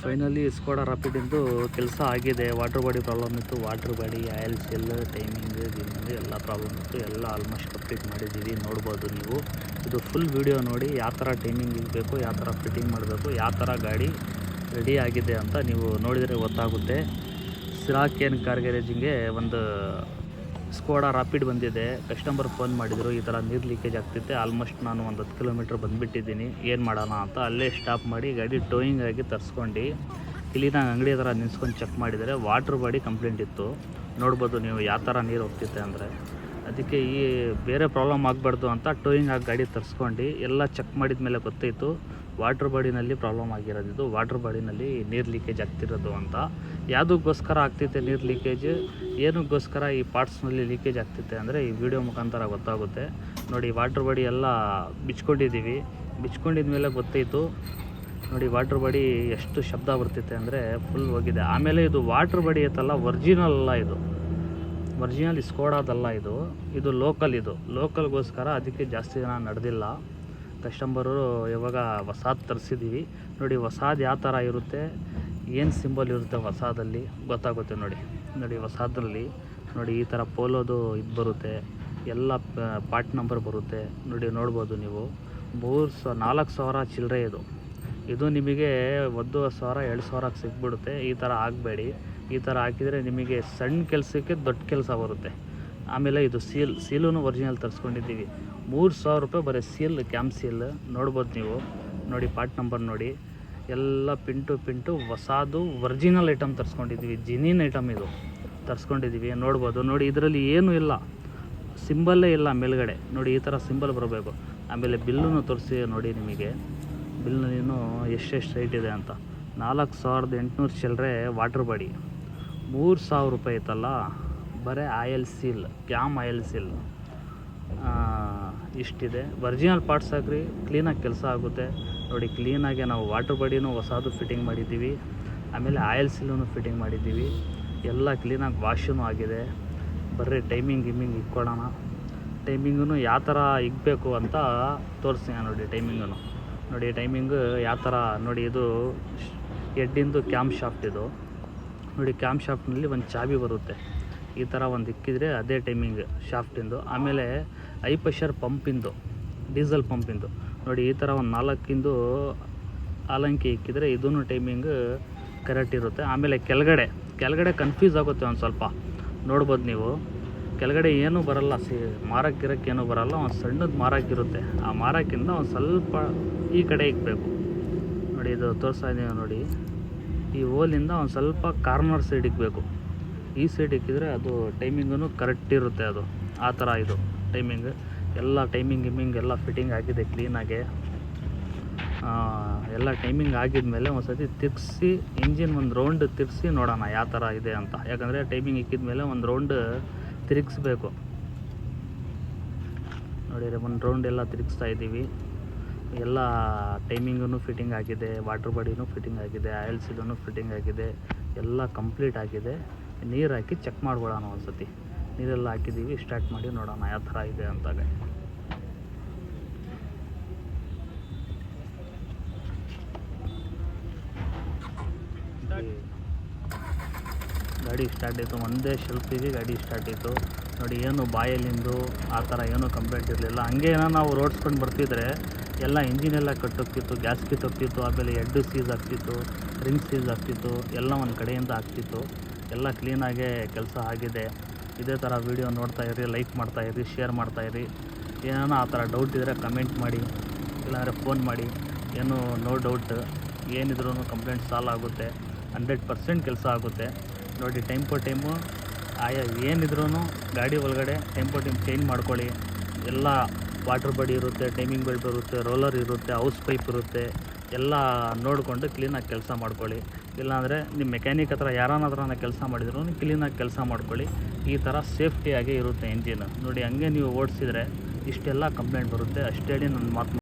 Finally Skoda ರಾಪಿಡಿಂದು ಕೆಲಸ ಆಗಿದೆ. Water body problem ಇತ್ತು, water body, oil cell, timing ಎಲ್ಲ ಪ್ರಾಬ್ಲಮ್ ಇತ್ತು. ಎಲ್ಲ ಆಲ್ಮೋಸ್ಟ್ ಕಂಪ್ಲೀಟ್ ಮಾಡಿದ್ದೀವಿ. ನೋಡ್ಬೋದು ನೀವು. ಇದು ಫುಲ್ ವೀಡಿಯೋ ನೋಡಿ ಯಾವ ಥರ ಟೈಮಿಂಗ್ ಇರಬೇಕು, ಯಾವ ಥರ ಫಿಟ್ಟಿಂಗ್ ಮಾಡಬೇಕು, ಯಾವ ಥರ ಗಾಡಿ ರೆಡಿ ಆಗಿದೆ ಅಂತ ನೀವು ನೋಡಿದರೆ ಗೊತ್ತಾಗುತ್ತೆ. ಸಿರಾಕೇನ್ ಕಾರ್ ಗ್ಯಾರೇಜಿಂಗೆ ಒಂದು ಸ್ಕೋಡಾ ರಾಪಿಡ್ ಬಂದಿದೆ. ಕಸ್ಟಮರ್ ಫೋನ್ ಮಾಡಿದರು, ಈ ಥರ ನೀರು ಲೀಕೇಜ್ ಆಗ್ತಿತ್ತು. ಆಲ್ಮೋಸ್ಟ್ ನಾನು ಒಂದು 10 ಕಿಲೋಮೀಟ್ರ್ ಬಂದುಬಿಟ್ಟಿದ್ದೀನಿ, ಏನು ಮಾಡೋಣ ಅಂತ ಅಲ್ಲೇ ಸ್ಟಾಪ್ ಮಾಡಿ ಗಾಡಿ ಟೋಯಿಂಗ್ ಆಗಿ ತರಿಸ್ಕೊಂಡು ಇಲ್ಲಿ ನಾನು ಅಂಗಡಿ ಹತ್ರ ನಿಲ್ಸ್ಕೊಂಡು ಚೆಕ್ ಮಾಡಿದರೆ ವಾಟ್ರ್ ಬಾಡಿ ಕಂಪ್ಲೇಂಟ್ ಇತ್ತು. ನೋಡ್ಬೋದು ನೀವು ಯಾವ ಥರ ನೀರು ಹೋಗ್ತಿತ್ತೆ ಅಂದರೆ. ಅದಕ್ಕೆ ಈ ಬೇರೆ ಪ್ರಾಬ್ಲಮ್ ಆಗಬಾರ್ದು ಅಂತ ಟೋಯಿಂಗ್ ಆಗಿ ಗಾಡಿ ತರಿಸ್ಕೊಂಡು ಎಲ್ಲ ಚೆಕ್ ಮಾಡಿದ ಮೇಲೆ ಗೊತ್ತಾಯಿತು ವಾಟ್ರ್ ಬಾಡಿನಲ್ಲಿ ಪ್ರಾಬ್ಲಮ್ ಆಗಿರೋದು. ವಾಟ್ರ್ ಬಾಡಿನಲ್ಲಿ ನೀರು ಲೀಕೇಜ್ ಆಗ್ತಿರೋದು ಅಂತ. ಯಾವುದಕ್ಕೋಸ್ಕರ ಆಗ್ತಿತ್ತೆ ನೀರು ಲೀಕೇಜ್, ಏನಕ್ಕೋಸ್ಕರ ಈ ಪಾರ್ಟ್ಸ್ನಲ್ಲಿ ಲೀಕೇಜ್ ಆಗ್ತಿತ್ತೆ ಅಂದರೆ ಈ ವಿಡಿಯೋ ಮುಖಾಂತರ ಗೊತ್ತಾಗುತ್ತೆ. ನೋಡಿ, ವಾಟ್ರ್ ಬಾಡಿ ಎಲ್ಲ ಬಿಚ್ಕೊಂಡಿದ್ದೀವಿ. ಬಿಚ್ಕೊಂಡಿದ ಮೇಲೆ ಗೊತ್ತಾಯಿತು. ನೋಡಿ, ವಾಟ್ರ್ ಬಾಡಿ ಎಷ್ಟು ಶಬ್ದ ಬರ್ತಿತ್ತೆ ಅಂದರೆ ಫುಲ್ ಹೋಗಿದೆ. ಆಮೇಲೆ ಇದು ವಾಟ್ರ್ ಬಾಡಿ ಐತಲ್ಲ, ಒರಿಜಿನಲ್ ಅಲ್ಲ, ಇದು ಒರಿಜಿನಲ್ ಸ್ಕೋಡಾದಲ್ಲ, ಇದು ಲೋಕಲ್. ಇದು ಲೋಕಲ್ಗೋಸ್ಕರ ಅದಕ್ಕೆ ಜಾಸ್ತಿ ಜನ ನಡೆದಿಲ್ಲ. ಕಸ್ಟಮರು ಇವಾಗ ಹೊಸಾದು ತರಿಸಿದ್ದೀವಿ. ನೋಡಿ, ಹೊಸಾದು ಯಾವ ಥರ ಇರುತ್ತೆ, ಏನು ಸಿಂಬಲ್ ಇರುತ್ತೆ ಹೊಸಾದಲ್ಲಿ ಗೊತ್ತಾಗುತ್ತೆ. ನೋಡಿ ಹೊಸಾದ್ರಲ್ಲಿ ನೋಡಿ ಈ ಥರ ಪೋಲೋದು ಇದು ಬರುತ್ತೆ, ಎಲ್ಲ ಪಾರ್ಟ್ ನಂಬರ್ ಬರುತ್ತೆ. ನೋಡ್ಬೋದು ನೀವು. 4,000 ಚಿಲ್ಲರೆ ಇದು ನಿಮಗೆ 1,000 2,000 ಸಿಗ್ಬಿಡುತ್ತೆ. ಈ ಥರ ಆಗಬೇಡಿ. ಈ ಥರ ಹಾಕಿದರೆ ನಿಮಗೆ ಸಣ್ಣ ಕೆಲಸಕ್ಕೆ ದೊಡ್ಡ ಕೆಲಸ ಬರುತ್ತೆ. ಆಮೇಲೆ ಇದು ಸೀಲೂ ಒರಿಜಿನಲ್ ತರಿಸ್ಕೊಂಡಿದ್ದೀವಿ. 3,000 ರೂಪಾಯಿ ಬರೀ ಸೀಲ್, ಕ್ಯಾಮ್ ಸೀಲ್. ನೋಡ್ಬೋದು ನೀವು. ನೋಡಿ, ಪಾರ್ಟ್ ನಂಬರ್ ನೋಡಿ, ಎಲ್ಲ ಪಿಂಟು ಹೊಸದು ಒರಿಜಿನಲ್ ಐಟಮ್ ತರಿಸ್ಕೊಂಡಿದ್ದೀವಿ. ಜಿನಿನ್ ಐಟಮ್ ಇದು ತರಿಸ್ಕೊಂಡಿದ್ದೀವಿ. ನೋಡ್ಬೋದು. ನೋಡಿ, ಇದರಲ್ಲಿ ಏನೂ ಇಲ್ಲ, ಸಿಂಬಲ್ಲೇ ಇಲ್ಲ ಮೇಲ್ಗಡೆ. ನೋಡಿ, ಈ ಥರ ಸಿಂಬಲ್ ಬರಬೇಕು. ಆಮೇಲೆ ಬಿಲ್ಲನ್ನು ತೋರಿಸಿ ನೋಡಿ, ನಿಮಗೆ ಬಿಲ್ನೂ ಎಷ್ಟು ರೈಟ್ ಇದೆ ಅಂತ. 4,800 ಚಿಲ್ಲರೆ ವಾಟ್ರ್ ಬಾಡಿ. 3,000 ರೂಪಾಯಿ ಐತಲ್ಲ ಬರೀ oil seal, cam oil seal ಇಷ್ಟಿದೆ. ಒರಿಜಿನಲ್ ಪಾರ್ಟ್ಸ್ ಹಾಕ್ರಿ, ಕ್ಲೀನಾಗಿ ಕೆಲಸ ಆಗುತ್ತೆ. ನೋಡಿ, ಕ್ಲೀನಾಗಿ ನಾವು ವಾಟ್ರ್ ಬಾಡಿನೂ ಹೊಸದು ಫಿಟ್ಟಿಂಗ್ ಮಾಡಿದ್ದೀವಿ. ಆಮೇಲೆ ಆಯಿಲ್ ಸೀಲೂ ಫಿಟ್ಟಿಂಗ್ ಮಾಡಿದ್ದೀವಿ. ಎಲ್ಲ ಕ್ಲೀನಾಗಿ ವಾಶೂ ಆಗಿದೆ. ಬರ್ರಿ ಟೈಮಿಂಗ್ ಇಕ್ಕೊಳ್ಳೋಣ. ಟೈಮಿಂಗೂ ಯಾವ ಥರ ಇಕ್ಬೇಕು ಅಂತ ತೋರಿಸ್ತೀನಿ. ನೋಡಿ ಟೈಮಿಂಗು ಯಾವ ಥರ. ನೋಡಿ, ಇದು ಹೆಡ್ಡಿಂದು ಕ್ಯಾಮ್ ಶಾಫ್ಟ್. ಇದು ನೋಡಿ, ಕ್ಯಾಮ್ ಶಾಫ್ಟ್ನಲ್ಲಿ ಒಂದು ಚಾಬಿ ಬರುತ್ತೆ. ಈ ಥರ ಒಂದು ಇಕ್ಕಿದ್ರೆ ಅದೇ ಟೈಮಿಂಗ್ ಶಾಫ್ಟಿಂದು. ಆಮೇಲೆ ಹೈ ಪ್ರೆಷರ್ ಪಂಪಿಂದು, ಡೀಸೆಲ್ ಪಂಪಿಂದು ನೋಡಿ, ಈ ಥರ ಒಂದು 4 ಆಲಂಕಿ ಇಕ್ಕಿದ್ರೆ ಇದೂ ಟೈಮಿಂಗ್ ಕರೆಕ್ಟ್ ಇರುತ್ತೆ. ಆಮೇಲೆ ಕೆಳಗಡೆ ಕನ್ಫ್ಯೂಸ್ ಆಗುತ್ತೆ ಒಂದು ಸ್ವಲ್ಪ. ನೋಡ್ಬೋದು ನೀವು, ಕೆಳಗಡೆ ಏನೂ ಬರಲ್ಲ, ಮಾರಕ್ಕಿರೋಕ್ಕೆ ಏನೂ ಬರಲ್ಲ. ಒಂದು ಸಣ್ಣದು ಮಾರಕ್ಕಿರುತ್ತೆ. ಆ ಮಾರಕ್ಕಿಂತ ಒಂದು ಸ್ವಲ್ಪ ಈ ಕಡೆ ಇಕ್ಬೇಕು. ನೋಡಿ, ಇದು ತೋರಿಸ್ತಾ ಇದ್ದೀವಿ ನೋಡಿ. ಈ ಹೋಲಿಂದ ಒಂದು ಸ್ವಲ್ಪ ಕಾರ್ನರ್ ಸೈಡ್ ಇಕ್ಬೇಕು. ಈ ಸೈಡ್ ಇಕ್ಕಿದ್ರೆ ಅದು ಟೈಮಿಂಗೂ ಕರೆಕ್ಟ್ ಇರುತ್ತೆ. ಅದು ಆ ಥರ ಇದು ಟೈಮಿಂಗ್. ಎಲ್ಲ ಟೈಮಿಂಗ್ ಎಲ್ಲ ಫಿಟ್ಟಿಂಗ್ ಆಗಿದೆ ಕ್ಲೀನಾಗೆ. ಎಲ್ಲ ಟೈಮಿಂಗ್ ಆಗಿದ್ಮೇಲೆ ಒಂದು ಸತಿ ತಿರ್ಗಿಸಿ ಇಂಜಿನ್ ಒಂದು ರೌಂಡ್ ತಿರ್ಗಿಸಿ ನೋಡೋಣ ಯಾವ ಥರ ಇದೆ ಅಂತ. ಯಾಕಂದರೆ ಟೈಮಿಂಗ್ ಇಕ್ಕಿದ ಮೇಲೆ ಒಂದು ರೌಂಡ್ ತಿರುಗಿಸ್ಬೇಕು. ನೋಡಿ, ಒಂದು ರೌಂಡ್ ಎಲ್ಲ ತಿರುಗಿಸ್ತಾ ಇದ್ದೀವಿ. ಎಲ್ಲ ಟೈಮಿಂಗೂ ಫಿಟ್ಟಿಂಗ್ ಆಗಿದೆ, ವಾಟ್ರ್ ಬಾಡಿನೂ ಫಿಟ್ಟಿಂಗ್ ಆಗಿದೆ, ಆಯಿಲ್ ಸೀಲೂ ಫಿಟ್ಟಿಂಗ್ ಆಗಿದೆ. ಎಲ್ಲ ಕಂಪ್ಲೀಟ್ ಆಗಿದೆ. ನೀರು ಹಾಕಿ ಚೆಕ್ ಮಾಡ್ಕೊಳ್ಳೋಣ ಒಂದು ಸತಿ. ನೀರೆಲ್ಲ ಹಾಕಿದ್ದೀವಿ. ಸ್ಟಾರ್ಟ್ ಮಾಡಿ ನೋಡೋಣ ಯಾವ ಥರ ಇದೆ ಅಂತ. ಗಾಡಿ ಸ್ಟಾರ್ಟ್ ಆಯಿತು. ಒಂದೇ ಶೆಲ್ಫಿಗೆ ಗಾಡಿ ಸ್ಟಾರ್ಟ್ ಆಯಿತು. ನೋಡಿ, ಏನು ಬಾಯಲ್ಲಿಂದು ಆ ಥರ ಏನೂ ಕಂಪ್ಲೇಂಟ್ ಇರಲಿಲ್ಲ. ಹಂಗೆ ಏನೋ ನಾವು ರೋಡ್ಸ್ಕೊಂಡು ಬರ್ತಿದ್ರೆ ಎಲ್ಲ ಇಂಜಿನೆಲ್ಲ ಕಟ್ಟೋಗ್ತಿತ್ತು, ಗ್ಯಾಸ್ ಕಿತ್ತೋಗ್ತಿತ್ತು. ಆಮೇಲೆ ಹೆಡ್ ಸೀಸ್ ಆಗ್ತಿತ್ತು, ರಿಂಗ್ ಸೀಸ್ ಆಗ್ತಿತ್ತು, ಎಲ್ಲ ಒಂದು ಕಡೆಯಿಂದ ಆಗ್ತಿತ್ತು. ಎಲ್ಲ ಕ್ಲೀನಾಗೆ ಕೆಲಸ ಆಗಿದೆ. ಇದೇ ಥರ ವೀಡಿಯೋ ನೋಡ್ತಾಯಿರಿ, ಲೈಕ್ ಮಾಡ್ತಾಯಿರಿ, ಶೇರ್ ಮಾಡ್ತಾಯಿರಿ. ಏನೋ ಆ ಥರ ಡೌಟ್ ಇದ್ದರೆ ಕಮೆಂಟ್ ಮಾಡಿ, ಇಲ್ಲಾಂದರೆ ಫೋನ್ ಮಾಡಿ. ಏನು ನೋ ಡೌಟ್, ಏನಿದ್ರೂ ಕಂಪ್ಲೇಂಟ್ ಸಾಲ್ವ್ ಆಗುತ್ತೆ. 100% ಕೆಲಸ ಆಗುತ್ತೆ. ನೋಡಿ, ಟೈಮ್ ಏನಿದ್ರೂ ಗಾಡಿ ಒಳಗಡೆ ಟೈಮ್ ಚೇಂಜ್ ಮಾಡ್ಕೊಳ್ಳಿ. ಎಲ್ಲ ವಾಟ್ರ್ ಬಾಡಿ ಇರುತ್ತೆ, ಟೈಮಿಂಗ್ ಬೆಲ್ಟ್ ಇರುತ್ತೆ, ರೋಲರ್ ಇರುತ್ತೆ, ಹೌಸ್ ಪೈಪ್ ಇರುತ್ತೆ. ಎಲ್ಲ ನೋಡಿಕೊಂಡು ಕ್ಲೀನಾಗಿ ಕೆಲಸ ಮಾಡ್ಕೊಳ್ಳಿ. ಇಲ್ಲಾಂದರೆ ನಿಮ್ಮ ಮೆಕ್ಯಾನಿಕ್ ಹತ್ರ ಯಾರನ್ನ ಕೆಲಸ ಮಾಡಿದ್ರು ಕ್ಲೀನಾಗಿ ಕೆಲಸ ಮಾಡ್ಕೊಳ್ಳಿ. ಈ ಥರ ಸೇಫ್ಟಿಯಾಗಿ ಇರುತ್ತೆ ಇಂಜಿನ್. ನೋಡಿ, ಹಂಗೆ ನೀವು ಓಡಿಸಿದ್ರೆ ಇಷ್ಟೆಲ್ಲ ಕಂಪ್ಲೇಂಟ್ ಬರುತ್ತೆ. ಅಷ್ಟೇ ಹೇಳಿ ನನ್ನ ಮಾತು